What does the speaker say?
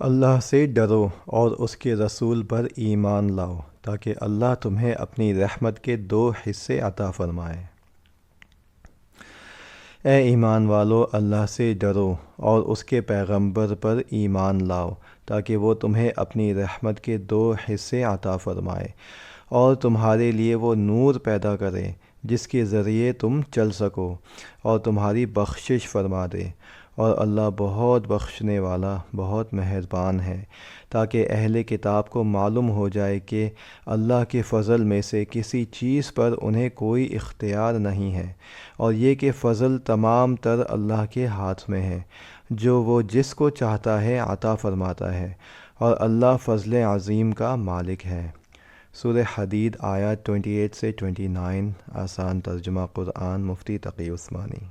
اللہ سے ڈرو اور اس کے رسول پر ایمان لاؤ تاکہ اللہ تمہیں اپنی رحمت کے 2 حصے عطا فرمائے۔ اے ایمان والو، اللہ سے ڈرو اور اس کے پیغمبر پر ایمان لاؤ تاکہ وہ تمہیں اپنی رحمت کے 2 حصے عطا فرمائے اور تمہارے لیے وہ نور پیدا کرے جس کے ذریعے تم چل سکو اور تمہاری بخشش فرما دے، اور اللہ بہت بخشنے والا بہت مہربان ہے، تاکہ اہل کتاب کو معلوم ہو جائے کہ اللہ کے فضل میں سے کسی چیز پر انہیں کوئی اختیار نہیں ہے، اور یہ کہ فضل تمام تر اللہ کے ہاتھ میں ہے، جو وہ جس کو چاہتا ہے عطا فرماتا ہے، اور اللہ فضل عظیم کا مالک ہے۔ سورہ حدید آیات 28 سے 29، آسان ترجمہ قرآن، مفتی تقی عثمانی۔